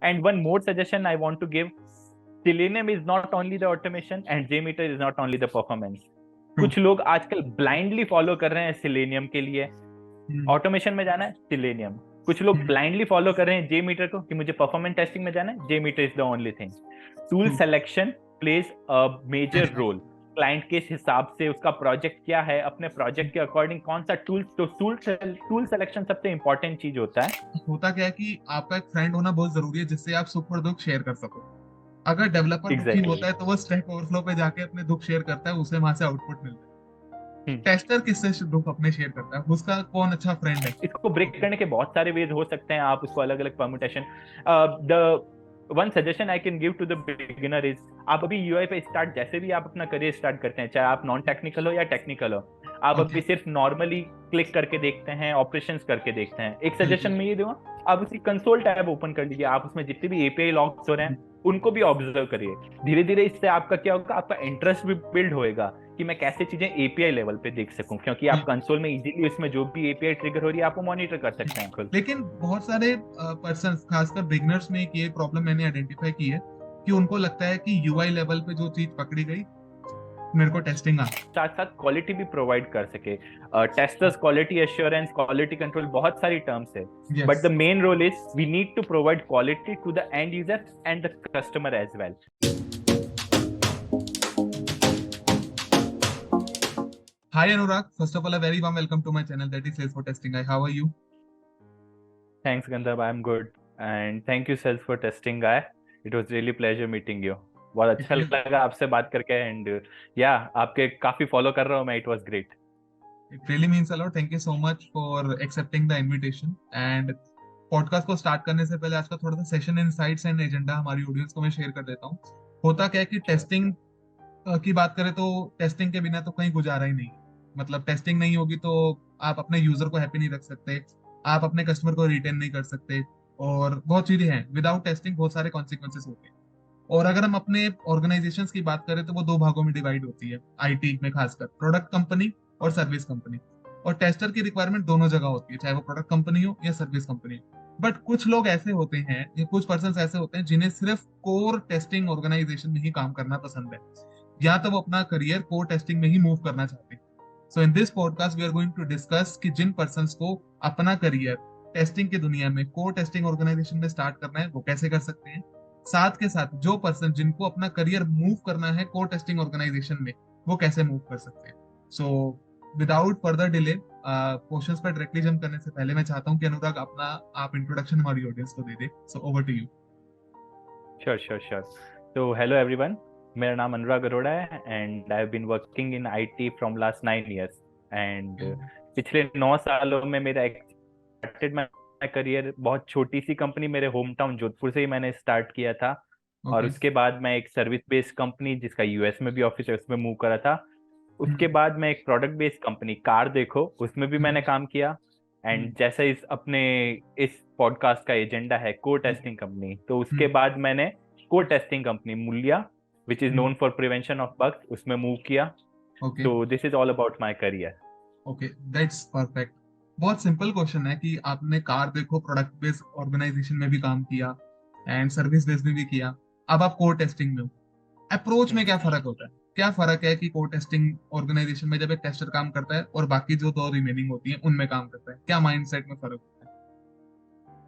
And one more suggestion I want to give, Selenium is not only the automation and JMeter is not only the performance. कुछ लोग आजकल blindly follow कर रहे हैं selenium के लिए, ऑटोमेशन में जाना है सिलेनियम. कुछ लोग ब्लाइंडली फॉलो कर रहे हैं JMeter को कि मुझे परफॉर्मेंस टेस्टिंग में जाना है, JMeter is the only thing. Tool selection plays a major role. Client के हिसाब से उसका प्रोजेक्ट क्या है, अपने प्रोजेक्ट के अकॉर्डिंग कौन सा टूल, तो टूल सिलेक्शन सबसे इंपॉर्टेंट चीज होता है. होता क्या है कि आपका एक फ्रेंड होना बहुत जरूरी है जिससे आप सुख और दुख शेयर कर सको. अगर डेवलपर दुखी होता है तो वो स्टैक ओवरफ्लो पे जाके अपने दुख शेयर करता है, उसे वहां से आउटपुट मिलता है. टेस्टर किससे दुख अपने शेयर करता है, उसका कौन अच्छा फ्रेंड है. इसको ब्रेक करने के बहुत सारे वेज हो सकते हैं, आप उसको अलग अलग permutation. The one suggestion I can give to the beginner is, आप अभी यूआई पे स्टार्ट, जैसे भी आप अपना करियर स्टार्ट करते हैं, चाहे आप नॉन टेक्निकल हो या टेक्निकल हो, आप अभी सिर्फ नॉर्मली क्लिक करके देखते हैं, ऑपरेशंस करके देखते हैं. एक सजेशन मैं ये दूंगा, आप उसी कंसोल टैब ओपन कर लीजिए, आप उसमें जितने भी एपीआई लॉग्स हो रहे हैं उनको भी ऑब्जर्व करिए. धीरे धीरे इससे आपका क्या होगा, आपका इंटरेस्ट भी बिल्ड होएगा कि मैं कैसे चीजें एपीआई लेवल पे देख सकूं, क्योंकि आप कंसोल में इजीली उसमें जो भी एपीआई ट्रिगर हो रही है आपको मॉनिटर कर सकते हैं खुद. लेकिन बहुत सारे पर्सन, खासकर बिगिनर्स में ये प्रॉब्लम मैंने आइडेंटिफाई की है कि उनको लगता है कि यूआई लेवल पे जो चीज पकड़ी गई मेरे को टेस्टिंग आ, साथ साथ क्वालिटी भी प्रोवाइड कर सके. Testers, quality assurance, quality control, बहुत सारी टर्म्स है, but the main role is we need to provide quality to the end user and the customer as well. Hi Anurag, first of all a very warm welcome to my channel that is Sales for Testing. How are you? Thanks Gandharv, I'm good and thank you Sales for Testing guy. It was really pleasure meeting you. बहुत अच्छा लगा आपसे बात करके and या आपके काफी follow कर रहा हूँ मैं. It was great. It really means a lot. Thank you so much for accepting the invitation. And podcast को स्टार्ट करने से पहले आज का थोड़ा सा सेशन इनसाइट्स एंड एजेंडा हमारी ऑडियंस को मैं शेयर कर देता हूँ. होता क्या है कि टेस्टिंग की बात करें तो टेस्टिंग के बिना तो कहीं गुजारा ही नहीं. मतलब टेस्टिंग नहीं होगी तो आप अपने यूजर को हैप्पी नहीं रख सकते, आप अपने कस्टमर को रिटेन नहीं कर सकते, और बहुत चीजें हैं. विदाउट टेस्टिंग बहुत सारे कॉन्सिक्वेंसेस होते हैं. और अगर हम अपने ऑर्गेनाइजेशंस की बात करें तो वो दो भागों में डिवाइड होती है, आईटी में खासकर प्रोडक्ट कंपनी और सर्विस कंपनी. और टेस्टर की रिक्वायरमेंट दोनों जगह होती है, चाहे वो प्रोडक्ट कंपनी हो या सर्विस कंपनी हो. बट कुछ लोग ऐसे होते हैं या कुछ पर्सन ऐसे होते हैं जिन्हें सिर्फ कोर टेस्टिंग ऑर्गेनाइजेशन में ही काम करना पसंद है, या तो वो अपना करियर कोर टेस्टिंग में ही मूव करना चाहते हैं. So in this podcast we are going to discuss कि जिन पर्सन्स को अपना करियर टेस्टिंग की दुनिया में कोर टेस्टिंग ऑर्गेनाइजेशन में स्टार्ट करना है वो कैसे कर सकते हैं. साथ के साथ जो पर्सन जिनको अपना करियर मूव करना है कोर टेस्टिंग ऑर्गेनाइजेशन में वो कैसे मूव कर सकते हैं. So without further delay questions पर डायरेक्टली जंप करने से पहले मैं चाहता हूं कि अनुराग अपना आप इंट्रोडक्शन हमारी ऑडियंस को दे दे. So over to you. Sure. तो हेलो एवरीवन, मेरा नाम अनुराग अरोड़ा है and I have been working in IT from last 9 years and पिछले 9 सालों में मेरा स्टार्टेड माय करियर बहुत छोटी सी कंपनी मेरे होम टाउन जोधपुर से ही मैंने स्टार्ट किया था. और उसके बाद मैं एक सर्विस बेस्ड कंपनी जिसका यूएस में भी ऑफिस है उसमें मूव करा था. उसके बाद मैं एक प्रोडक्ट बेस्ड कंपनी कार देखो उसमें भी मैंने काम किया. एंड जैसा इस पॉडकास्ट का एजेंडा है कोर टेस्टिंग कंपनी, तो उसके बाद मैंने core testing company Moolya which is known for prevention of bugs उसमें मूव किया. तो this is all about my career. Okay, that's perfect. बहुत सिंपल क्वेश्चन है कि आपने कार देखो प्रोडक्ट बेस्ड ऑर्गेनाइजेशन में भी काम किया एंड सर्विस बेस्ड में भी किया, अब आप कोर टेस्टिंग में हो. अप्रोच में क्या फर्क होता है, क्या फर्क है कि कोर टेस्टिंग ऑर्गेनाइजेशन में जब एक टेस्टर काम करता है और बाकी जो दो रिमेनिंग होती है उनमें काम करता है, क्या माइंडसेट में फर्क होता है?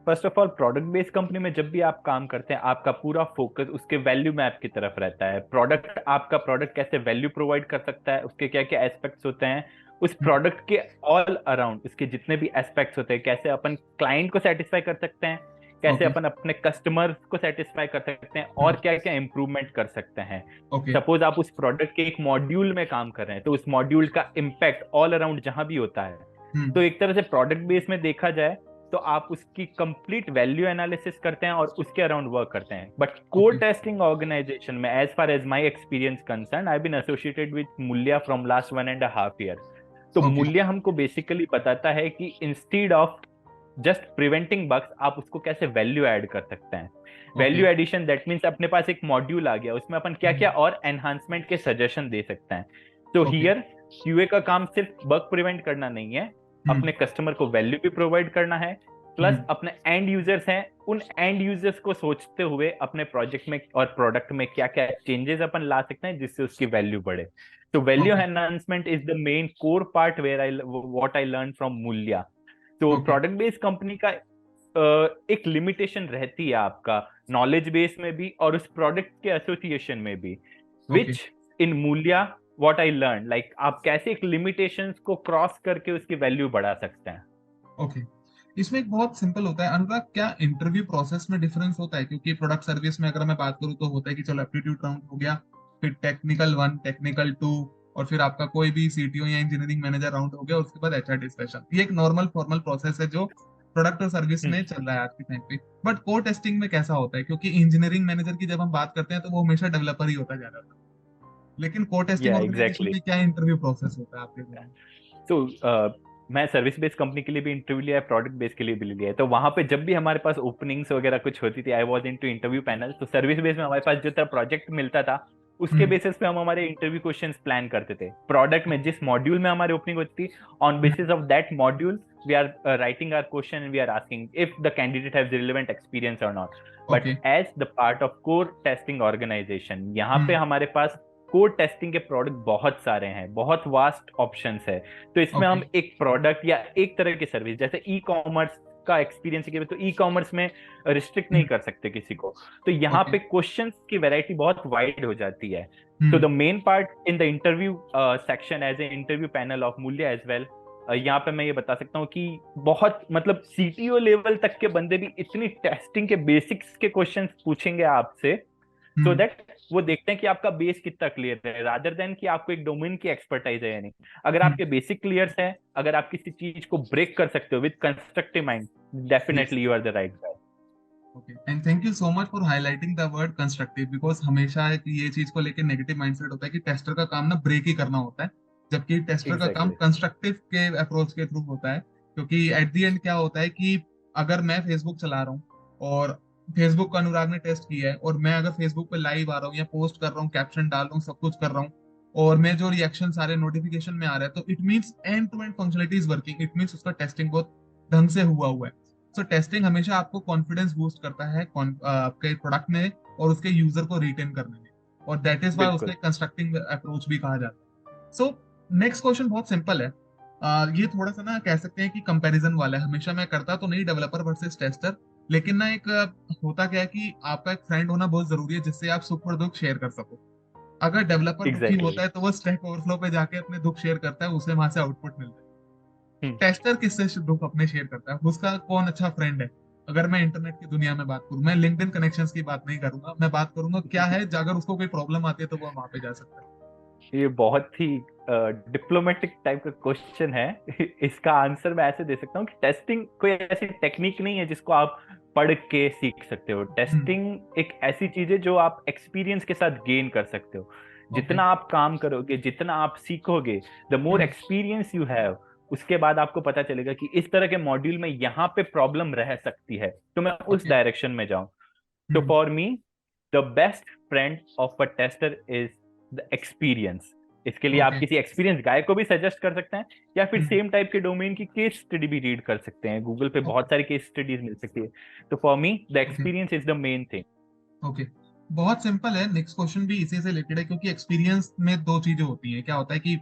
First of all, product based company में जब भी आप काम करते हैं आपका पूरा फोकस उसके वैल्यू मैप की तरफ रहता है. आपका प्रोडक्ट कैसे वैल्यू प्रोवाइड कर सकता है, उसके क्या क्या एस्पेक्ट्स होते हैं, उस प्रोडक्ट के ऑल अराउंड उसके जितने भी एस्पेक्ट्स होते हैं, कैसे अपन क्लाइंट को सेटिस्फाई कर सकते हैं, कैसे अपन अपने कस्टमर को सेटिस्फाई कर सकते हैं, और क्या क्या इंप्रूवमेंट कर सकते हैं. सपोज आप उस प्रोडक्ट के एक मॉड्यूल में काम कर रहे हैं तो उस मॉड्यूल का इम्पैक्ट ऑल अराउंड जहां भी होता है, तो एक तरह से प्रोडक्ट बेस में देखा जाए तो आप उसकी कंप्लीट वैल्यू एनालिसिस करते हैं और उसके अराउंड वर्क करते हैं. बट कोर टेस्टिंग ऑर्गेनाइजेशन में as far as my experience concern, I have been associated with Moolya from last 1.5 year. तो मूल्या हमको बेसिकली बताता है कि instead of just preventing bugs आप उसको कैसे वैल्यू ऐड कर सकते हैं. वैल्यू एडिशन दैट मीन्स अपने पास एक मॉड्यूल आ गया, उसमें अपन क्या क्या और एनहांसमेंट के सजेशन दे सकते हैं. तो हियर क्यूए का काम सिर्फ बग प्रिवेंट करना नहीं है, अपने कस्टमर को वैल्यू भी प्रोवाइड करना है, प्लस अपने एंड यूजर्स हैं, उन एंड यूजर्स को सोचते हुए अपने प्रोजेक्ट में और प्रोडक्ट में क्या क्या चेंजेस अपन ला सकते हैं जिससे उसकी वैल्यू बढ़े। तो value okay enhancement is the main core part where I what I learn from Moolya. तो ओके प्रोडक्ट बेस्ड कंपनी का एक लिमिटेशन रहती है आपका नॉलेज बेस में भी और उस प्रोडक्ट के एसोसिएशन में भी, okay which in Moolya what I learn like आप कैसे एक लिमिटेशंस को क्रॉस करके उसकी वैल्यू बढ़ा सकते हैं। ओके। इसमें एक बहुत सिंपल होता है अनुराग, क्या इंटरव्यू प्रोसेस में डिफरेंस होता है? क्योंकि प्रोडक्ट सर्विस में अगर मैं बात करूँ तो होता है कि चलो एप्टीट्यूड राउंड हो गया, फिर टेक्निकल 1, टेक्निकल 2, और फिर आपका कोई भी सीटीओ या इंजीनियरिंग मैनेजर राउंड हो गया, उसके बाद एचआर डिस्कशन। ये एक नॉर्मल फॉर्मल प्रोसेस है जो प्रोडक्ट और सर्विस में चल रहा है आज के टाइम पे। बट कोर टेस्टिंग में कैसा होता है? क्योंकि इंजीनियरिंग मैनेजर की जब हम बात करते हैं तो वो हमेशा डेवलपर ही होता जा रहा था, लेकिन कोर टेस्टिंग या ऑर्गेनाइजेशन एग्जैक्टली। में क्या इंटरव्यू प्रोसेस होता है आपके लिए? तो मैं सर्विस बेस्ड कंपनी के लिए भी इंटरव्यू लिया है, प्रोडक्ट बेस्ड के लिए भी लिया है। तो वहां पे जब भी हमारे पास ओपनिंग्स वगैरह कुछ होती थी, I was into interview panel. तो सर्विस बेस्ड में हमारे पास जो तरह प्रोजेक्ट मिलता था उसके हम्म बेसिस पे हम हमारे इंटरव्यू क्वेश्चंस प्लान करते थे। प्रोडक्ट में जिस मॉड्यूल में हमारी ओपनिंग होती थी, on basis of that module we are writing our question and we are asking if the candidate has relevant experience और not. But okay as the part of core testing organization, यहाँ पे हम्म हमारे पास code testing के product बहुत सारे हैं, बहुत वास्ट ऑप्शंस है। तो इसमें ओके हम एक प्रोडक्ट या एक तरह की सर्विस, जैसे ई कॉमर्स का एक्सपीरियंस है तो ई कॉमर्स में रिस्ट्रिक्ट नहीं कर सकते किसी को। तो यहाँ ओके पे क्वेश्चंस की वैरायटी बहुत वाइड हो जाती है। तो hmm the main part in the interview section as a interview panel of Moolya as well, यहाँ पे मैं ये बता सकता हूँ कि बहुत मतलब सीटीओ लेवल तक के बंदे भी इतनी टेस्टिंग के बेसिक्स के क्वेश्चंस पूछेंगे आपसे, सो हम्म दैट वो देखते हैं कि आपका बेस कितना क्लियर है, रादर देन कि आपको एक डोमेन की एक्सपर्टाइज है या नहीं। अगर हम्म आपके बेसिक क्लियर है, अगर आप किसी चीज को ब्रेक कर सकते हो with constructive mind, yes definitely you are the right guy. Okay. And thank you so much for highlighting the word constructive, because हमेशा एक ये चीज को लेके नेगेटिव माइंडसेट होता है कि टेस्टर का काम ना ब्रेक ही करना होता है, जबकि टेस्टर का काम एग्जैक्टली। कंस्ट्रक्टिव के अप्रोच के थ्रू होता है। क्योंकि एट द एंड क्या होता है कि अगर मैं फेसबुक चला रहा हूँ और फेसबुक का अनुराग ने टेस्ट किया है, और मैं अगर फेसबुक पे लाइव आ रहा हूँ या पोस्ट कर रहा हूँ, कैप्शन डाल रहा हूँ, सब कुछ कर रहा हूँ, और मैं जो रिएक्शन सारे नोटिफिकेशन में आ रहा है, तो it means end to end functionality is working, it means उसका टेस्टिंग बहुत ढंग से हुआ है। सो टेस्टिंग हमेशा आपको कॉन्फिडेंस बूस्ट करता है आपके प्रोडक्ट में और उसके यूजर को रिटेन करने में, और दैट इज वाई उसका बिल्कुल। कंस्ट्रक्टिंग अप्रोच भी कहा जाता है। सो नेक्स्ट क्वेश्चन बहुत सिंपल है। ये थोड़ा सा ना कह सकते हैं कि कंपैरिजन वाला है। हमेशा मैं करता तो नहीं डेवलपर वर्सेस टेस्टर, लेकिन ना एक होता क्या है कि आपका एक फ्रेंड होना बहुत जरूरी है जिससे आप सुख और दुख शेयर कर सको। अगर डेवलपर दुखी एग्जैक्टली। होता है तो वो स्टैक ओवरफ्लो पे जाके अपने दुख शेयर करता है, उसे वहां से आउटपुट मिलता है। टेस्टर किससे दुख अपने शेयर करता है? उसका कौन अच्छा फ्रेंड है? अगर मैं इंटरनेट की दुनिया में बात करूं, मैं लिंक्डइन कनेक्शंस की बात नहीं करूंगा, मैं बात करूंगा क्या है अगर उसको कोई प्रॉब्लम आती है तो वो वहां पे जा सकता है। ये बहुत ही डिप्लोमेटिक टाइप का क्वेश्चन है। इसका आंसर मैं ऐसे दे सकता हूँ कि टेस्टिंग कोई ऐसी टेक्निक नहीं है जिसको आप पढ़ के सीख सकते हो। हम्म टेस्टिंग एक ऐसी चीज है जो आप एक्सपीरियंस के साथ गेन कर सकते हो। ओके जितना आप काम करोगे, जितना आप सीखोगे, the more hmm experience you have, उसके बाद आपको पता चलेगा कि इस तरह के मॉड्यूल में यहाँ पे प्रॉब्लम रह सकती है, तो मैं उस ओके डायरेक्शन में जाऊं। तो hmm for me the best friend of a tester is the experience. इसके लिए आप ओके किसी एक्सपीरियंस गाय को भी सजेस्ट कर सकते हैं, या फिर हम्म सेम टाइप के डोमेन की केस स्टडी भी रीड कर सकते हैं। गूगल पे ओके बहुत सारी केस स्टडीज मिल सकती है। तो for me the okay experience is the main thing. Okay. बहुत सिंपल है, नेक्स्ट क्वेश्चन भी इसी से रिलेटेड है, क्योंकि एक्सपीरियंस में दो चीजें होती हैं। क्या होता है कि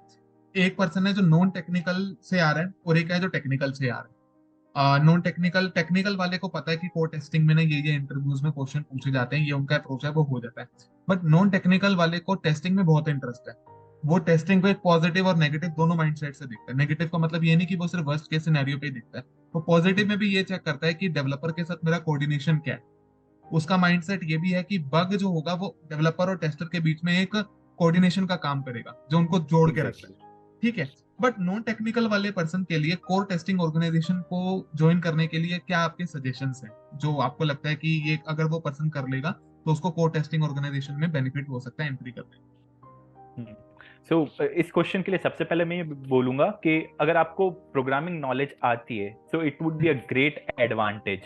एक पर्सन है जो नॉन टेक्निकल से आ रहा है और एक है जो टेक्निकल से आ रहा है। नॉन टेक्निकल टेक्निकल वाले को पता है कि कोर टेस्टिंग में ना ये इंटरव्यूज में क्वेश्चन पूछे जाते हैं, ये उनका अप्रोच है, वो हो जाता है। बट नॉन टेक्निकल वाले को टेस्टिंग में बहुत इंटरेस्ट है। वो टेस्टिंग को एक पॉजिटिव और नेगेटिव दोनों माइंडसेट से देखता है। नेगेटिव का मतलब ये नहीं कि वो सिर्फ वर्स्ट केस सिनेरियो पे ही देखता है, वो पॉजिटिव में भी ये चेक करता है कि डेवलपर के साथ मेरा कोऑर्डिनेशन क्या है। उसका माइंडसेट ये भी है कि बग जो होगा वो डेवलपर और टेस्टर के बीच में एक कोऑर्डिनेशन का काम करेगा जो उनको जोड़ के रखे। एग्जैक्टली। ठीक है। बट नॉन टेक्निकल वाले पर्सन के लिए कोर टेस्टिंग ऑर्गेनाइजेशन को ज्वाइन करने के लिए क्या आपके सजेशंस हैं, जो आपको लगता है कि ये अगर वो पर्सन कर लेगा तो उसको कोर टेस्टिंग ऑर्गेनाइजेशन में बेनिफिट हो सकता है एंट्री करने सो इस क्वेश्चन के लिए सबसे पहले मैं ये बोलूंगा कि अगर आपको प्रोग्रामिंग नॉलेज आती है, so it would be a great advantage.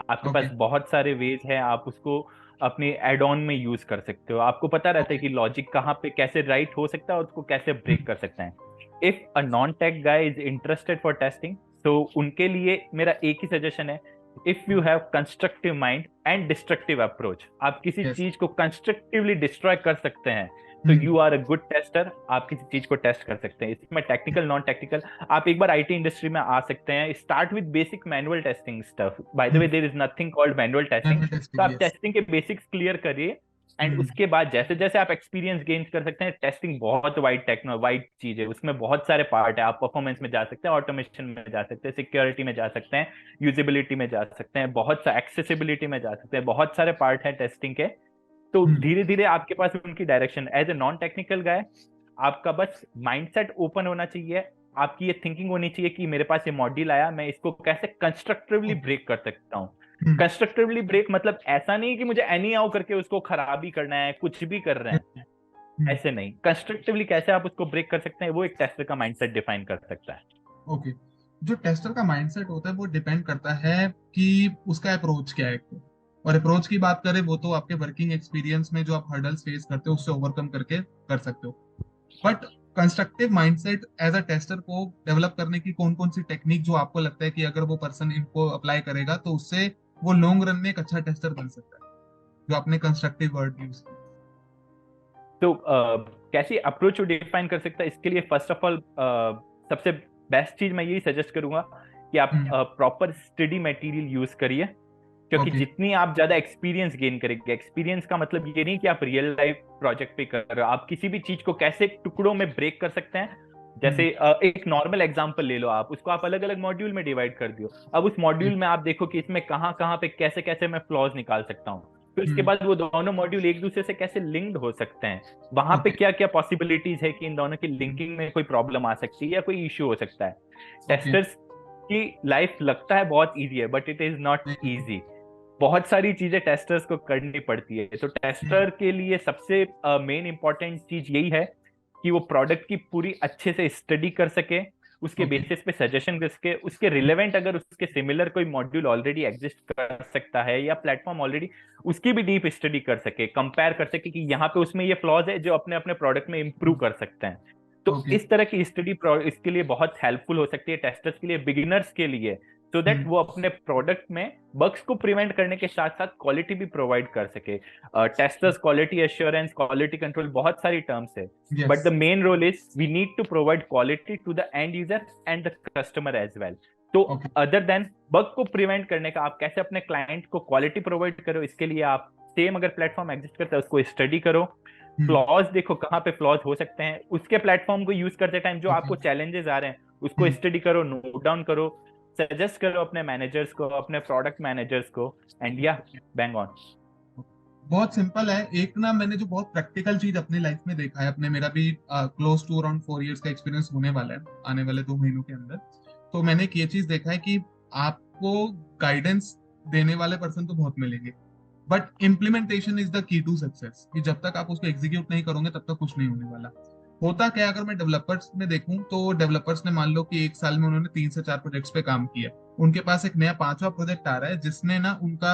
आपके में? पास ओके बहुत सारे वेज हैं, आप उसको अपने एड ऑन में यूज कर सकते हो। आपको पता रहता है ओके कि लॉजिक कहाँ पे कैसे राइट हो सकता है और उसको कैसे ब्रेक कर सकते हैं। If a non tech guy is interested for testing, तो उनके लिए मेरा एक ही सजेशन है if you have constructive mind and destructive approach, आप किसी यस। चीज को कंस्ट्रक्टिवली डिस्ट्रॉय कर सकते हैं तो you are a good tester, आप किसी चीज को टेस्ट कर सकते हैं। इसमें टेक्निकल नॉन टेक्निकल, आप एक बार आईटी इंडस्ट्री में आ सकते हैं, start with basic manual testing stuff, by the way there is nothing called manual testing. Manual तो टेस्टिंग, आप यस। टेस्टिंग के बेसिक्स क्लियर करिए एंड उसके बाद जैसे जैसे आप एक्सपीरियंस गेन कर सकते हैं, टेस्टिंग बहुत वाइड चीज है, उसमें बहुत सारे पार्ट है। आप परफॉर्मेंस में जा सकते हैं, ऑटोमेशन में जा सकते हैं, सिक्योरिटी में जा सकते हैं, यूजेबिलिटी में जा सकते हैं, बहुत सा एक्सेसिबिलिटी में जा सकते हैं, बहुत सारे पार्ट हैं टेस्टिंग के। तो धीरे धीरे आपके पास उनकी direction, as a non technical guy आपका बस माइंडसेट ओपन होना चाहिए, आपकी ये थिंकिंग होनी चाहिए कि मेरे पास ये मॉड्यूल आया, मैं इसको कैसे कंस्ट्रक्टिवली ब्रेक कर सकता हूँ। कंस्ट्रक्टिवली ब्रेक मतलब ऐसा नहीं कि मुझे एनी हाउ करके उसको खराबी करना है, कुछ भी कर रहे हैं, ऐसे नहीं। कंस्ट्रक्टिवली कैसे आप उसको ब्रेक कर सकते हैं, वो एक टेस्टर का माइंडसेट डिफाइन कर सकता है। ओके। जो टेस्टर का माइंडसेट होता है वो डिपेंड करता है कि उसका अप्रोच क्या है। और अप्रोच की बात करें, वो तो आपके वर्किंग एक्सपीरियंस में जो आप हर्डल्स फेस करते हो उससे ओवरकम करके कर सकते हो। But constructive mindset as a tester को डेवलप करने की कौन कौन सी टेक्निक जो आपको लगता है कि अगर वो पर्सन इनको अप्लाई करेगा तो उससे वो लॉन्ग रन में एक अच्छा टेस्टर बन सकता है, जो आपने कंस्ट्रक्टिव वर्ड यूज किया? तो कैसी अप्रोच डिफाइन कर सकता है, इसके लिए फर्स्ट ऑफ ऑल सबसे बेस्ट चीज मैं यही सजेस्ट करूंगा कि आप प्रॉपर स्टडी मटेरियल यूज करिए, क्योंकि ओके। जितनी आप ज्यादा एक्सपीरियंस गेन करेंगे, एक्सपीरियंस का मतलब ये नहीं कि आप रियल लाइफ प्रोजेक्ट पे कर रहे हो, आप किसी भी चीज को कैसे टुकड़ों में ब्रेक कर सकते हैं। जैसे एक नॉर्मल एग्जांपल ले लो, आप उसको आप अलग अलग मॉड्यूल में डिवाइड कर दियो, अब उस मॉड्यूल में आप देखो कि इसमें कहाँ कहाँ पे कैसे कैसे मैं फ्लॉज निकाल सकता हूँ, फिर उसके बाद वो दोनों मॉड्यूल एक दूसरे से कैसे लिंक्ड हो सकते हैं, वहां पे ओके। क्या क्या पॉसिबिलिटीज है कि इन दोनों की लिंकिंग में कोई प्रॉब्लम आ सकती है या कोई इश्यू हो सकता है। ओके। टेस्टर्स की लाइफ लगता है बहुत इजी है, but it is not easy. बहुत सारी चीजें टेस्टर्स को करनी पड़ती है। तो टेस्टर के लिए सबसे मेन इंपॉर्टेंट चीज यही है कि वो प्रोडक्ट की पूरी अच्छे से स्टडी कर सके, उसके ओके। बेसिस पे सजेशन कर सके, उसके रिलेवेंट अगर उसके सिमिलर कोई मॉड्यूल ऑलरेडी एग्जिस्ट कर सकता है या प्लेटफॉर्म ऑलरेडी, उसकी भी डीप स्टडी कर सके, कंपेयर कर सके कि यहाँ पे उसमें ये फ्लॉज है जो अपने अपने प्रोडक्ट में इंप्रूव कर सकते हैं। तो ओके। इस तरह की स्टडी इसके लिए बहुत हेल्पफुल हो सकती है टेस्टर्स के लिए, बिगिनर्स के लिए, सो दैट वो अपने प्रोडक्ट में बग्स को प्रिवेंट करने के साथ साथ क्वालिटी भी प्रोवाइड कर सके। Testers, quality assurance, quality control, बहुत सारी टर्म्स है, but yes. The main role is we need to provide quality to the end user and the customer as well. तो ओके। अदर देन बग को prevent करने का, आप कैसे अपने क्लाइंट को क्वालिटी प्रोवाइड करो, इसके लिए आप सेम अगर प्लेटफॉर्म एग्जिस्ट करता है उसको स्टडी करो, फ्लॉज देखो कहाँ पे फ्लॉज हो सकते हैं, उसके प्लेटफॉर्म को यूज करते टाइम जो ओके। आपको चैलेंजेस आ रहे हैं उसको स्टडी करो, नोट डाउन करो, सजेस्ट करो अपने मैनेजर्स को, अपने प्रोडक्ट मैनेजर्स को, एंड या बैंग ऑन। बहुत सिंपल है। एक ना मैंने जो बहुत प्रैक्टिकल चीज अपनी लाइफ में देखा है, अपने मेरा भी क्लोज टू अराउंड 4 इयर्स का एक्सपीरियंस होने वाला है आने वाले 2 महीनों के अंदर। तो मैंने एक ये चीज देखा है कि आपको गाइडेंस देने वाले पर्सन तो बहुत मिलेंगे, but implementation is the key to success. कि जब तक आप उसको एग्जीक्यूट नहीं करोगे तब तक कुछ नहीं होने वाला। होता क्या है, अगर मैं डेवलपर्स में देखूं तो डेवलपर्स ने मान लो कि एक साल में उन्होंने 3 से 4 प्रोजेक्ट्स पे काम किया, उनके पास एक नया 5वां प्रोजेक्ट आ रहा है जिसने ना उनका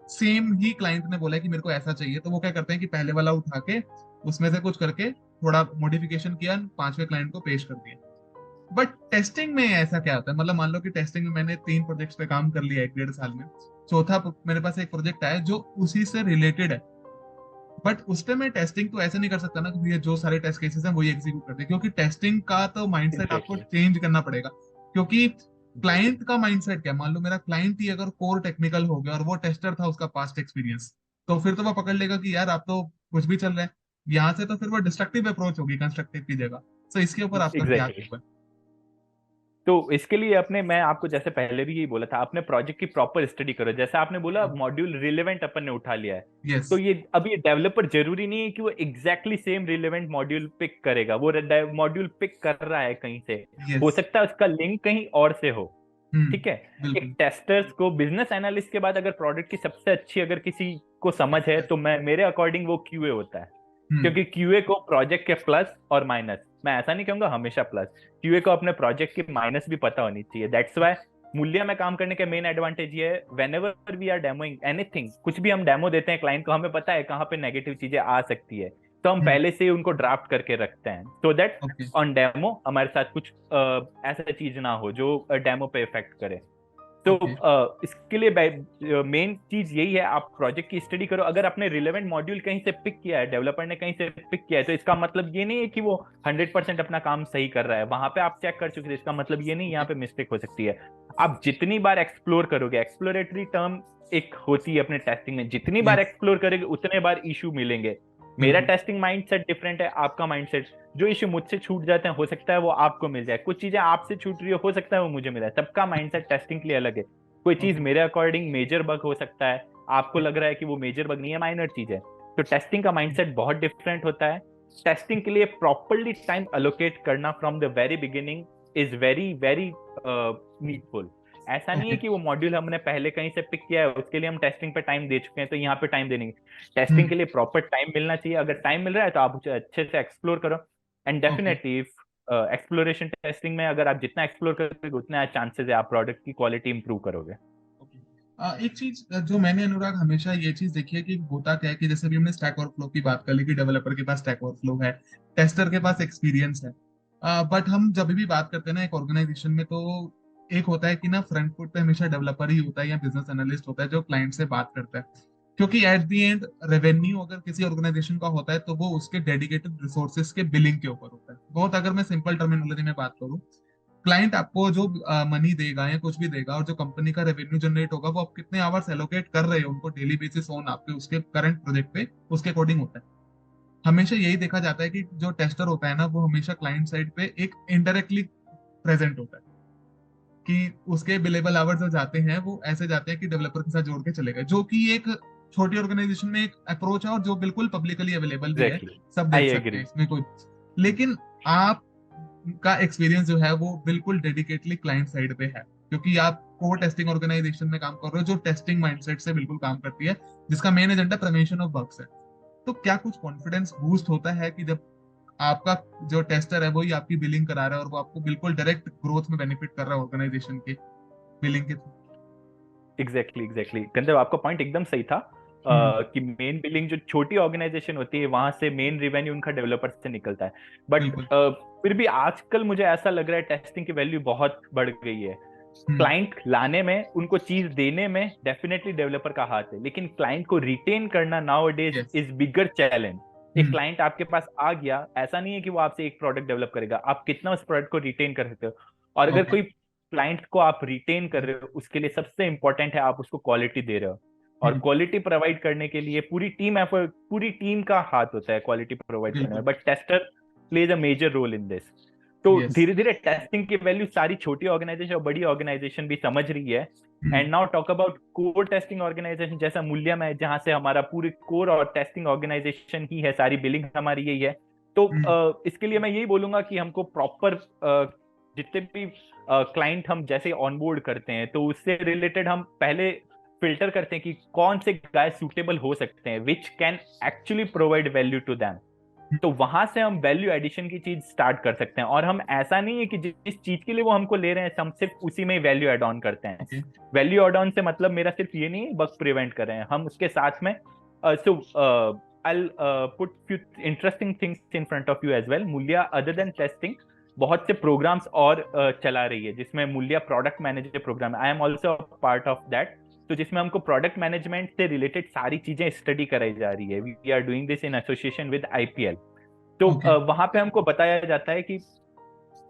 सेम ही क्लाइंट ने बोला है कि मेरे को ऐसा चाहिए, तो वो क्या करते हैं कि पहले वाला उठा के उसमें से कुछ करके थोड़ा मॉडिफिकेशन किया, 5वें क्लाइंट को पेश कर दिया। बट टेस्टिंग में ऐसा क्या होता है, मतलब मान लो कि टेस्टिंग में मैंने 3 प्रोजेक्ट्स पे काम कर लिया 1 डेढ़ साल में, चौथा मेरे पास एक प्रोजेक्ट आया जो उसी से रिलेटेड है, बट उस पे मैं टेस्टिंग तो ऐसे नहीं कर सकता ना कि भैया जो सारे टेस्ट केसेस हैं वही एग्जीक्यूट कर दे, क्योंकि टेस्टिंग का तो माइंडसेट आपको एग्जैक्टली। चेंज करना पड़ेगा। क्योंकि क्लाइंट का माइंडसेट क्या, मान लो मेरा क्लाइंट ही अगर कोर टेक्निकल हो गया और वो टेस्टर था, उसका पास्ट एक्सपीरियंस, तो फिर तो वो पकड़ लेगा कि यार आप तो कुछ भी चल रहा है यहाँ से, तो फिर वो डिस्ट्रक्टिव अप्रोच होगी कंस्ट्रक्टिव की जगह। तो इसके ऊपर आपका क्या एग्जैक्टली। है? तो इसके लिए अपने, मैं आपको जैसे पहले भी यही बोला था, अपने प्रोजेक्ट की प्रॉपर स्टडी करो। जैसे आपने बोला मॉड्यूल रिलेवेंट अपन ने उठा लिया है, यस। तो ये अब ये डेवलपर जरूरी नहीं है कि वो exactly same relevant module pick करेगा, वो मॉड्यूल पिक कर रहा है कहीं से, हो यस। सकता है उसका लिंक कहीं और से हो। ठीक है। एक बिल्कुल। टेस्टर्स को बिजनेस एनालिस्ट के बाद अगर प्रोडक्ट की सबसे अच्छी अगर किसी को समझ है तो मैं मेरे अकॉर्डिंग वो क्यूए होता है, हम्म। क्योंकि क्यूए को प्रोजेक्ट के प्लस और माइनस, मैं ऐसा नहीं कहूंगा हमेशा प्लस, क्यूए को अपने प्रोजेक्ट की माइनस भी पता होनी चाहिए। दैट्स वाई मूल्य में काम करने का मेन एडवांटेज ये है, whenever we are demoing anything, कुछ भी हम डेमो देते हैं क्लाइंट को, हमें पता है कहाँ पे नेगेटिव चीजें आ सकती है, तो हम पहले से ही उनको ड्राफ्ट करके रखते हैं, so that okay. On demo हमारे साथ कुछ ऐसा चीज ना हो जो डेमो पे इफेक्ट करे। तो ओके। इसके लिए मेन चीज यही है, आप प्रोजेक्ट की स्टडी करो। अगर आपने रिलेवेंट मॉड्यूल कहीं से पिक किया है, डेवलपर ने कहीं से पिक किया है, तो इसका मतलब ये नहीं है कि वो 100% अपना काम सही कर रहा है। वहां पे आप चेक कर चुके थे, इसका मतलब ये नहीं यहाँ ओके। पे मिस्टेक हो सकती है। आप जितनी बार एक्सप्लोर करोगे, एक्सप्लोरेटरी टर्म एक होती है अपने टेस्टिंग में, जितनी बार यस। एक्सप्लोर करोगे उतने बार इशू मिलेंगे। मेरा बिल्कुल। टेस्टिंग माइंडसेट डिफरेंट है, आपका माइंडसेट। जो इश्यू मुझसे छूट जाते हैं, हो सकता है वो आपको मिल जाए। कुछ चीजें आपसे छूट रही हो सकता है वो मुझे मिला है। सबका माइंडसेट टेस्टिंग के लिए अलग है। कोई चीज ओके। मेरे अकॉर्डिंग मेजर बग हो सकता है, आपको लग रहा है कि वो मेजर बग नहीं है, माइनर चीज है। तो टेस्टिंग का माइंडसेट बहुत डिफरेंट होता है। टेस्टिंग के लिए प्रॉपरली टाइम अलोकेट करना from the very beginning is very very needful. ऐसा नहीं है ओके। कि वो मॉड्यूल हमने पहले कहीं से पिक किया है, उसके लिए हम टेस्टिंग पे टाइम दे चुके हैं तो यहाँ पे टाइम देंगे। टेस्टिंग के लिए प्रॉपर टाइम मिलना चाहिए। अगर टाइम मिल रहा है तो आप उसे अच्छे से एक्सप्लोर करो। And okay. Definitely if exploration testing में अगर आप जितना एक्सप्लोर करोगे उतना चांसेस है आप प्रोडक्ट की क्वालिटी इंप्रूव करोगे। ओके। एक चीज जो मैंने अनुराग हमेशा ये चीज देखी है कि होता क्या है कि जैसे भी हमने स्टैक ओवरफ्लो की बात कर ली कि डेवलपर के पास स्टैक ओवरफ्लो है, टेस्टर के पास एक्सपीरियंस है, बट हम जब भी बात करते हैं ना एक ऑर्गेनाइजेशन में, तो एक होता है कि ना फ्रंट फुट पे हमेशा डेवलपर ही होता है या बिजनेस एनालिस्ट होता है जो क्लाइंट से बात करता है। क्योंकि एट द एंड रेवेन्यू अगर किसी ऑर्गेनाइजेशन का होता है तो वो उसके डेडिकेटेड रिसोर्सेज के बिलिंग के ऊपर होता है। बहुत अगर मैं सिंपल टर्मिनोलॉजी में बात करूं, क्लाइंट आपको जो मनी देगा या कुछ भी देगा और जो कंपनी का रेवेन्यू जनरेट होगा वो आप कितने आवर्स एलोकेट कर रहे हो उनको डेली बेसिस ऑन आपके उसके करंट प्रोजेक्ट पे, उसके अकॉर्डिंग होता है। हमेशा यही देखा जाता है कि जो टेस्टर होता है ना वो हमेशा क्लाइंट साइड पे एक इनडायरेक्टली प्रेजेंट होता है, कि उसके बिलेबल आवर्स जो जाते हैं वो ऐसे जाते हैं कि डेवलपर के साथ जोड़ के चले गए, जो कि एक छोटी ऑर्गेनाइजेशन में एक अप्रोच है और जो बिल्कुल पब्लिकली अवेलेबल भी है, एग्जैक्टली, सब आई देख सकते एग्री। हैं इसमें कोई। लेकिन आप का एक्सपीरियंस जो है वो बिल्कुल डेडिकेटली क्लाइंट साइड पे है, क्योंकि आप कोर टेस्टिंग ऑर्गेनाइजेशन में काम कर रहे हो जो टेस्टिंग माइंडसेट से बिल्कुल काम करती है, जिसका main agenda prevention of bugs है। तो क्या कुछ कॉन्फिडेंस बूस्ट होता है कि जब आपका जो टेस्टर है वही आपकी बिलिंग करा रहा है और वो आपको बिल्कुल डायरेक्ट ग्रोथ में बेनिफिट कर रहा है ऑर्गेनाइजेशन के बिलिंग के थ्रू? एग्जैक्टली एग्जैक्टली गंधर्व, आपका पॉइंट एकदम सही था। हम्म। कि मेन बिलिंग जो छोटी ऑर्गेनाइजेशन होती है वहां से मेन रेवेन्यू उनका डेवलपर से निकलता है। बट बिल्कुल। फिर भी आजकल मुझे ऐसा लग रहा है टेस्टिंग की वैल्यू बहुत बढ़ गई है। हम्म। क्लाइंट लाने में, उनको चीज देने में डेफिनेटली डेवलपर का हाथ है, लेकिन क्लाइंट को रिटेन करना now days yes. Is bigger challenge. एक हम्म। क्लाइंट आपके पास आ गया, ऐसा नहीं है कि वो आपसे एक प्रोडक्ट डेवलप करेगा, आप कितना उस प्रोडक्ट को रिटेन कर सकते हो। और अगर ओके। कोई क्लाइंट को आप रिटेन कर रहे हो, उसके लिए सबसे इंपॉर्टेंट है आप उसको क्वालिटी दे रहे हो। और हम्म। क्वालिटी प्रोवाइड करने के लिए पूरी टीम एफर्ट, पूरी टीम का हाथ होता है क्वालिटी प्रोवाइड करने में, बिल्कुल। But tester plays a major role in this. तो यस। धीरे धीरे टेस्टिंग की वैल्यू सारी छोटी ऑर्गेनाइजेशन और बड़ी ऑर्गेनाइजेशन भी समझ रही है। Hmm. And now talk about core testing organization जैसा मूल्य में, जहां से हमारा पूरी कोर और टेस्टिंग ऑर्गेनाइजेशन ही है, सारी बिलिंग हमारी यही है। तो हम्म। इसके लिए मैं यही बोलूंगा कि हमको प्रॉपर जितने भी क्लाइंट हम जैसे ऑनबोर्ड करते हैं तो उससे रिलेटेड हम पहले फिल्टर करते हैं कि कौन से गाय सूटेबल हो सकते हैं, which can actually provide value to them. तो वहां से हम वैल्यू एडिशन की चीज स्टार्ट कर सकते हैं। और हम ऐसा नहीं है कि जिस चीज के लिए वो हमको ले रहे हैं हम सिर्फ उसी में ही वैल्यू एड ऑन करते हैं। ओके। वैल्यू एड ऑन से मतलब मेरा सिर्फ ये नहीं है बग प्रिवेंट कर रहे हैं, हम उसके साथ में so I put few interesting things in front of you as well. Moolya other than testing बहुत से प्रोग्राम्स और चला रही है, जिसमें Moolya product manager program, I am also part of that. तो जिसमें हमको प्रोडक्ट मैनेजमेंट से रिलेटेड सारी चीजें स्टडी कराई जा रही है। We are doing this in association with IPL. तो ओके। वहां पे हमको बताया जाता है कि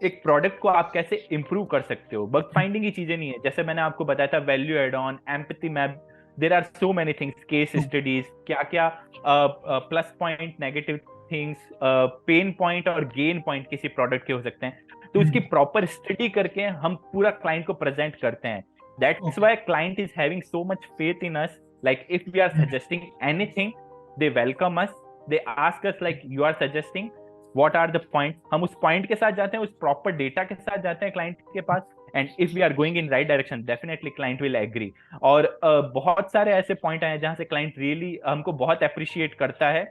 एक प्रोडक्ट को आप कैसे इंप्रूव कर सकते हो। बग फाइंडिंग की चीजें नहीं है, जैसे मैंने आपको बताया था value add on, empathy map, there are so many things, case true. Studies, क्या क्या plus point, negative things, pain point और गेन पॉइंट किसी प्रोडक्ट के हो सकते हैं। तो उसकी प्रॉपर स्टडी करके हम पूरा क्लाइंट को प्रेजेंट करते हैं। That's okay. Why client is having so much faith in us. Like if we are suggesting anything, they welcome us, they ask us like you are suggesting what are the point. हम उस point के साथ जाते हैं, उस proper data के साथ जाते हैं क्लाइंट के पास। And if we are going in right direction definitely client will agree. और बहुत सारे ऐसे पॉइंट आए जहां से क्लाइंट रियली हमको बहुत अप्रिशिएट करता है।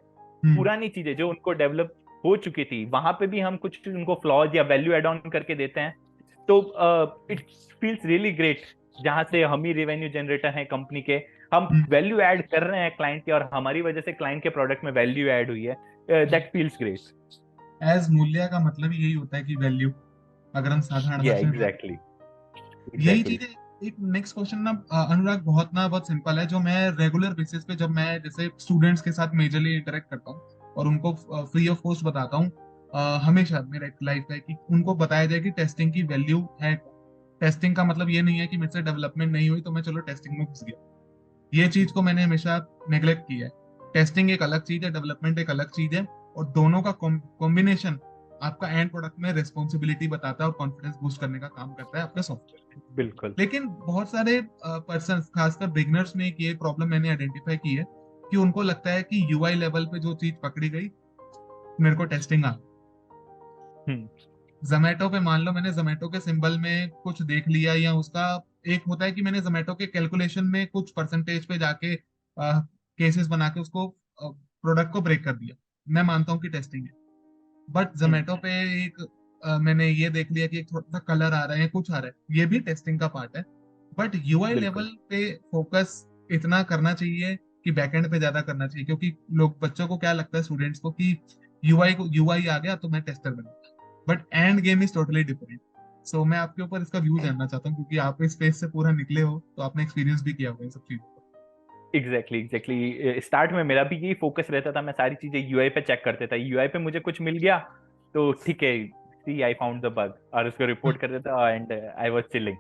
पुरानी चीजें जो उनको डेवलप हो चुकी थी वहां पे भी हम कुछ उनको फ्लॉज या वैल्यू एड ऑन करके देते हैं। तो इट फील्स रियली ग्रेट, जहां से हम ही रेवेन्यू जनरेटर हैं कंपनी के, हम वैल्यू ऐड कर रहे हैं क्लाइंट के और हमारी वजह से क्लाइंट के प्रोडक्ट में वैल्यू ऐड हुई है। That feels great. एज मूल्य का मतलब ही यही होता है कि वैल्यू, अगर हम साधारण या भाषा में बात, एग्जैक्टली यही एग्जैक्टली। चीजें एक नेक्स्ट क्वेश्चन ना अनुराग, बहुत सिंपल है, जो मैं रेगुलर बेसिस पे जब मैं जैसे स्टूडेंट्स के साथ मेजरली इंटरेक्ट करता हूँ और उनको फ्री ऑफ कॉस्ट बताता हूँ, हमेशा मेरा एक लाइफ है कि उनको बताया जाए कि टेस्टिंग की वैल्यू है। टेस्टिंग का मतलब ये नहीं है कि मेरे से डेवलपमेंट नहीं हुई तो मैं चलो टेस्टिंग में घुस गया। ये चीज को मैंने हमेशा नेग्लेक्ट किया है। टेस्टिंग एक अलग चीज है, डेवलपमेंट एक अलग चीज है, और दोनों का कॉम्बिनेशन आपका एंड प्रोडक्ट में रिस्पॉन्सिबिलिटी बताता है और कॉन्फिडेंस बूस्ट करने का काम करता है आपके सॉफ्टवेयर में। बिल्कुल। लेकिन बहुत सारे पर्सन, खासकर बिगनर्स में एक ये प्रॉब्लम मैंने आइडेंटिफाई की है कि उनको लगता है कि यूआई लेवल पे जो चीज पकड़ी गई, मेरे को टेस्टिंग आ। हम्म। जोमेटो पे मान लो मैंने जोमेटो के सिंबल में कुछ देख लिया, या उसका एक होता है कि मैंने जोमेटो के कैलकुलेशन में कुछ परसेंटेज पे जाके केसेस बना के उसको प्रोडक्ट को ब्रेक कर दिया, मैं मानता हूँ कि टेस्टिंग है। बट हम्म। जोमेटो पे एक मैंने ये देख लिया कि एक थोड़ा सा कलर आ रहा है, कुछ आ रहा है, ये भी टेस्टिंग का पार्ट है। बट यूआई बिल्कुल। लेवल पे फोकस इतना करना चाहिए कि बैकएंड पे ज्यादा करना चाहिए, क्योंकि लोग, बच्चों को क्या लगता है, स्टूडेंट्स को, कि यूआई आ गया तो मैं टेस्टर बन गया। But end game is totally different. So मैं आपके ऊपर इसका व्यू जानना चाहता हूँ, क्योंकि आप इस स्पेस से पूरा निकले हो, तो आपने एक्सपीरियंस भी किया होगा इन सब चीजों को। एग्जैक्टली स्टार्ट में मेरा भी यही फोकस रहता था, मैं सारी चीजें यूआई पे चेक करते था, यूआई पे मुझे कुछ मिल गया तो ठीक है, see I found the bug, और उसको हम्म। रिपोर्ट कर देता and I was chilling.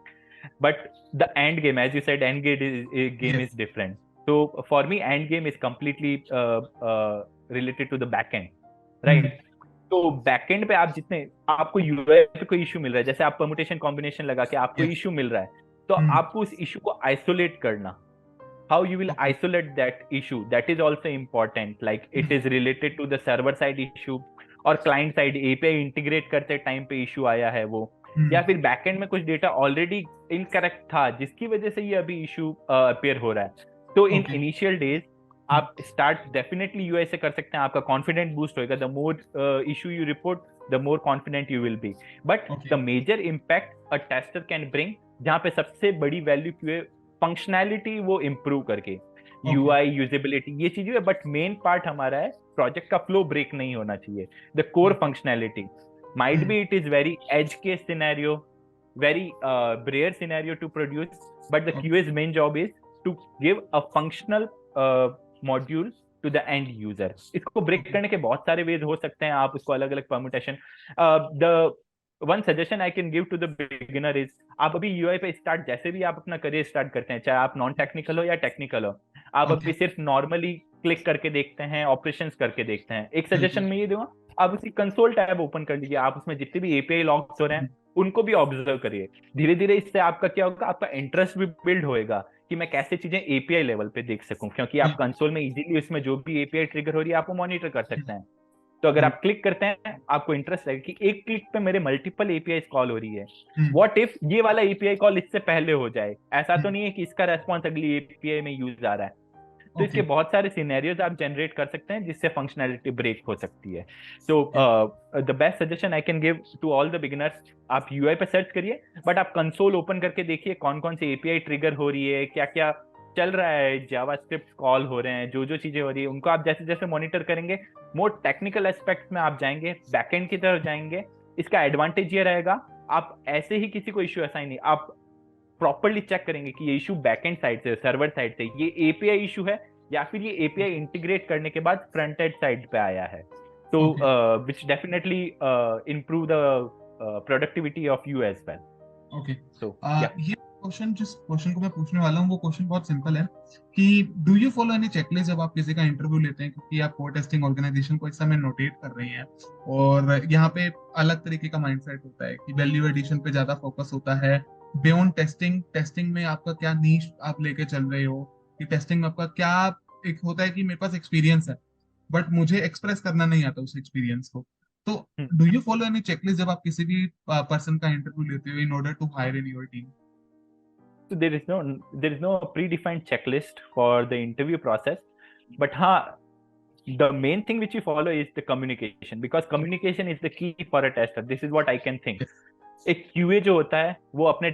But the end game, as you said, end game yes. Is different. तो for me end game is completely related to the back end, hmm. Right? तो backend पे आप जितने, आपको UI पे कोई issue मिल रहा है, जैसे आप परमुटेशन कॉम्बिनेशन लगा के आपको यस। इशू मिल रहा है, तो हम्म। आपको उस इशू को आइसोलेट करना, how you will okay. isolate that issue, that is also important, like it is related to the server side issue और client side API इंटीग्रेट करते टाइम पे इशू आया है वो, या हम्म। फिर बैकएंड में कुछ डेटा ऑलरेडी इनकरेक्ट था जिसकी वजह से ये अभी इशू अपियर हो रहा है। तो इन ओके। इनिशियल डेज आप स्टार्ट डेफिनेटली यूआई से कर सकते हैं, आपका कॉन्फिडेंट बूस्ट होएगा, the more issue you report the more confident you will be. But okay. The major impact a tester can bring, जहां पे सबसे बड़ी वैल्यू फंक्शनैलिटी वो इम्प्रूव करके, ओके। यूआई यूजेबिलिटी ये चीजें है, बट मेन पार्ट हमारा है प्रोजेक्ट का फ्लो ब्रेक नहीं होना चाहिए, the core functionality. Might be it is very edge case scenario, very rare scenario to produce, but the okay. QA's main job is to give a functional module to the end user। इसको break okay. करने के बहुत सारे veg हो सकते हैं, आप उसको अलग अलग permutation. The one suggestion I can give to the beginner is, आप अभी यूआई पे स्टार्ट, जैसे भी आप अपना करियर स्टार्ट करते हैं, चाहे आप नॉन टेक्निकल हो या टेक्निकल हो, आप ओके। अभी सिर्फ नॉर्मली क्लिक करके देखते हैं, ऑपरेशंस करके देखते हैं, एक सजेशन बिल्कुल। में ये दूंगा, आप उसी कंसोल टैब ओपन कर लीजिए, आप उसमें जितने भी एपीआई लॉग्स हो रहे हैं उनको भी ऑब्जर्व करिए। धीरे धीरे इससे आपका क्या होगा, आपका इंटरेस्ट भी बिल्ड होएगा कि मैं कैसे चीजें एपीआई लेवल पे देख सकूं, क्योंकि आप बिल्कुल। कंसोल में इजीली उसमें जो भी एपीआई ट्रिगर हो रही है आपको मॉनिटर कर सकते हैं। तो अगर बिल्कुल। आप क्लिक करते हैं आपको इंटरेस्ट है कि एक क्लिक पे मेरे मल्टीपल एपीआई कॉल हो रही है, हम्म। व्हाट इफ ये वाला एपीआई कॉल इससे पहले हो जाए, ऐसा तो नहीं है कि इसका रेस्पॉन्स अगली एपीआई में यूज आ रहा है। तो इसके ओके। बहुत सारे सिनेरियोज आप जनरेट कर सकते हैं जिससे फंक्शनैलिटी ब्रेक हो सकती है। So the best suggestion I can give to all the beginners, आप यूआई पे सर्च करिए, बट आप कंसोल ओपन करके देखिए कौन कौन सी एपीआई ट्रिगर हो रही है, क्या क्या चल रहा है, जावास्क्रिप्ट कॉल हो रहे हैं, जो जो चीजें हो रही है उनको आप जैसे जैसे मॉनिटर करेंगे, मोर टेक्निकल एस्पेक्ट्स में आप जाएंगे, बैकएंड की तरफ जाएंगे। इसका एडवांटेज ये रहेगा, आप ऐसे ही किसी को इश्यू असाइन नहीं, आप प्रॉपरली चेक करेंगे कि ये इशू बैकएंड साइड से, सर्वर साइड से, ये एपीआई इशू है या फिर ये एपीआई इंटीग्रेट करने के बाद फ्रंट एंड साइड पे आया है। तो okay. Which definitely improve the productivity of you as well। Okay. So yeah। ये क्वेश्चन, जिस क्वेश्चन को मैं पूछने वाला हूँ, वो क्वेश्चन बहुत सिंपल है कि do you follow any checklist जब आप किसी का इंटरव्यू लेते हैं, क्योंकि आप कोर टेस्टिंग ऑर्गेनाइजेशन को इस समय नोटेट कर रही हैं, और यहाँ पे अलग तरीके का माइंडसेट होता है कि वैल्यू एडिशन पे ज्यादा फोकस होता है। बियॉन्ड टेस्टिंग, टेस्टिंग में आपका क्या नीश आप लेके चल रहे हो, कि टेस्टिंग में आपका क्या, एक होता है कि मेरे पास एक्सपीरियंस है बट मुझे एक्सप्रेस करना नहीं आता उस एक्सपीरियंस को। तो do you follow any checklist जब आप किसी भी पर्सन का इंटरव्यू लेते हो in order to hire in your team? So there is no predefined checklist for the interview process, but the main thing which you follow is the communication, because communication is the key for a tester. This is what I can think। एक QA जो होता है वो अपने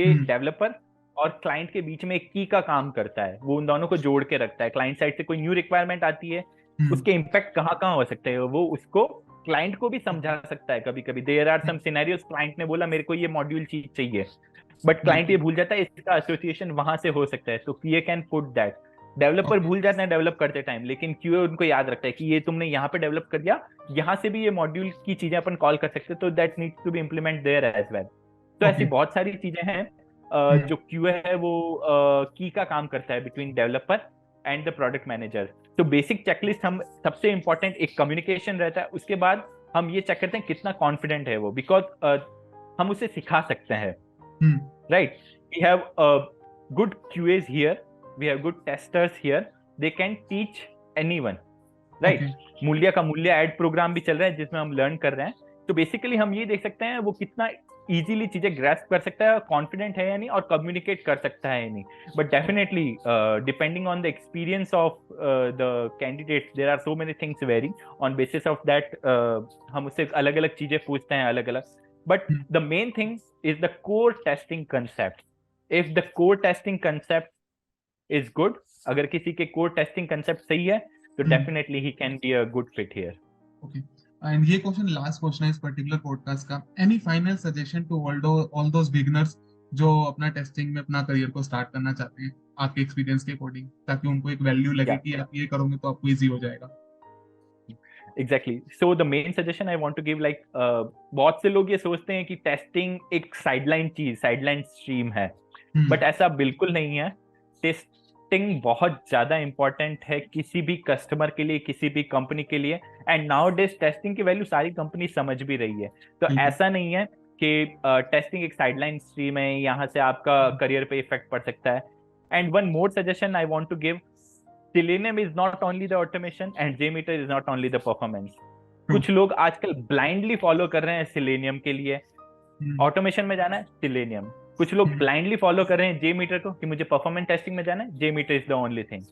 developer और client के बीच में एक की का काम करता है, वो उन दोनों को जोड़ के रखता है। क्लाइंट साइड से कोई न्यू रिक्वायरमेंट आती है, उसके इम्पैक्ट कहाँ कहाँ हो सकते हैं, वो उसको क्लाइंट को भी समझा सकता है। कभी कभी there are some scenarios, client ने बोला मेरे को ये मॉड्यूल चीज चाहिए, बट क्लाइंट ये बिल्कुल। भूल जाता है इसका एसोसिएशन वहां से हो सकता है, तो QA can put that. Developer okay. भूल जाते हैं डेवलप करते टाइम, लेकिन QA उनको याद रखता है कि ये तुमने यहाँ पे डेवलप कर दिया, यहाँ से भी ये मॉड्यूल की चीजें अपन कॉल कर सकते हैं, तो that needs to be implement there as well. तो ऐसी ओके। बहुत सारी चीजें हैं जो QA है वो की का काम करता है between developer and the product manager. तो बेसिक चेकलिस्ट हम सबसे इंपॉर्टेंट एक कम्युनिकेशन रहता है, उसके बाद हम ये चेक करते हैं कितना कॉन्फिडेंट है वो, बिकॉज हम उसे सिखा सकते हैं, right? We have good QAs here, we have good testers here, they can teach anyone, right? Okay. मूल्य का मूल्य एड प्रोग्राम भी चल रहा है जिसमें हम लर्न कर रहे हैं। तो बेसिकली हम ये देख सकते हैं वो कितना इजीली चीजें ग्रैस्प कर सकता है, कॉन्फिडेंट है या नहीं, और कम्युनिकेट कर सकता है या नहीं। But definitely depending on the experience of the candidate, there are so many things vary, on basis of that हम उससे अलग अलग चीजें पूछते हैं अलग अलग। But the main thing is the core testing concept. If the core testing concept is good, अगर किसी के core testing concept सही है, तो definitely he can be a good fit here. Okay. And ये क्वेश्चन लास्ट क्वेश्चन है इस particular podcast का। Any final suggestion to all those beginners जो अपना टेस्टिंग में अपना करियर को स्टार्ट करना चाहते हैं आपके एक्सपीरियंस के अकॉर्डिंग, ताकि उनको एक वैल्यू लगे Yeah, कि आप ये करोगे तो आपको इजी हो जाएगा। exactly. So the main suggestion I want to give, like बहुत से लोग ये सोचते हैं कि टेस्टिंग एक साइडलाइन स्ट्रीम है, बट ऐसा बिल्कुल नहीं है। टेस्टिंग बहुत ज्यादा इंपॉर्टेंट है किसी भी कस्टमर के लिए, किसी भी कंपनी के लिए, एंड नाउ डेज टेस्टिंग की वैल्यू सारी कंपनी समझ भी रही है। तो बिल्कुल। ऐसा नहीं है कि टेस्टिंग एक साइडलाइन स्ट्रीम है, यहाँ से आपका करियर पे इफेक्ट पड़ सकता है। And one more suggestion I want to give, Selenium is not only the automation and JMeter is not only the performance. कुछ लोग आजकल ब्लाइंडली फॉलो कर रहे हैं Selenium के लिए, ऑटोमेशन में जाना है Selenium। कुछ लोग ब्लाइंडली फॉलो कर रहे हैं JMeter को कि मुझे परफॉर्मेंस टेस्टिंग में जाना है, JMeter is the only thing.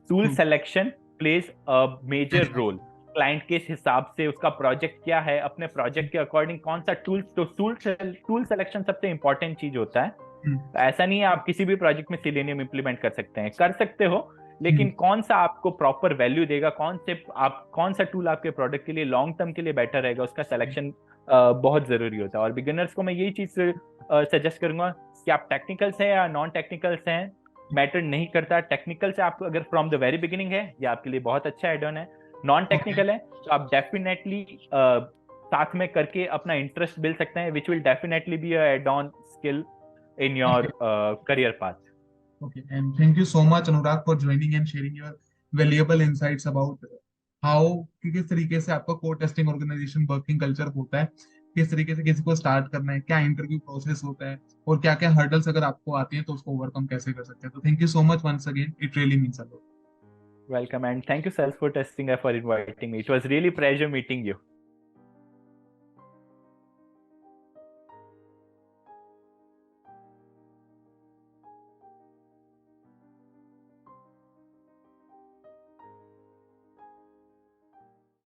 Tool selection plays a major role. Client के हिसाब से उसका प्रोजेक्ट क्या है, अपने प्रोजेक्ट के अकॉर्डिंग कौन सा टूल, तो टूल सिलेक्शन सबसे इंपॉर्टेंट चीज होता है। ऐसा नहीं है आप किसी भी प्रोजेक्ट में Selenium इंप्लीमेंट कर सकते हैं, कर सकते हो, लेकिन कौन सा आपको प्रॉपर वैल्यू देगा, कौन सा टूल आपके प्रोडक्ट के लिए लॉन्ग टर्म के लिए बेटर रहेगा, उसका सिलेक्शन बहुत जरूरी होता है। और बिगिनर्स को मैं यही चीज सजेस्ट करूंगा कि आप टेक्निकल से या नॉन टेक्निकल से हैं, मैटर नहीं करता। टेक्निकल से आप अगर फ्रॉम द वेरी बिगिनिंग है, ये आपके लिए बहुत अच्छा एड ऑन है। नॉन टेक्निकल है तो आप डेफिनेटली साथ में करके अपना इंटरेस्ट बिल्ड सकते हैं, which will definitely be add on skill in your career path. Okay, and thank you so much, Anurag, for joining and sharing your valuable insights about how कि किस तरीके से आपका core testing organisation working culture होता है, किस तरीके से किसी को स्टार्ट करना है, क्या इंटरव्यू प्रोसेस होता है, और क्या क्या हर्डल्स अगर आपको आती हैं तो उसको ओवरकम कैसे कर सकते हैं। तो thank you so much once again, it really means a lot. Welcome, and thank you, Self, for testing for inviting me. It was really pleasure meeting you.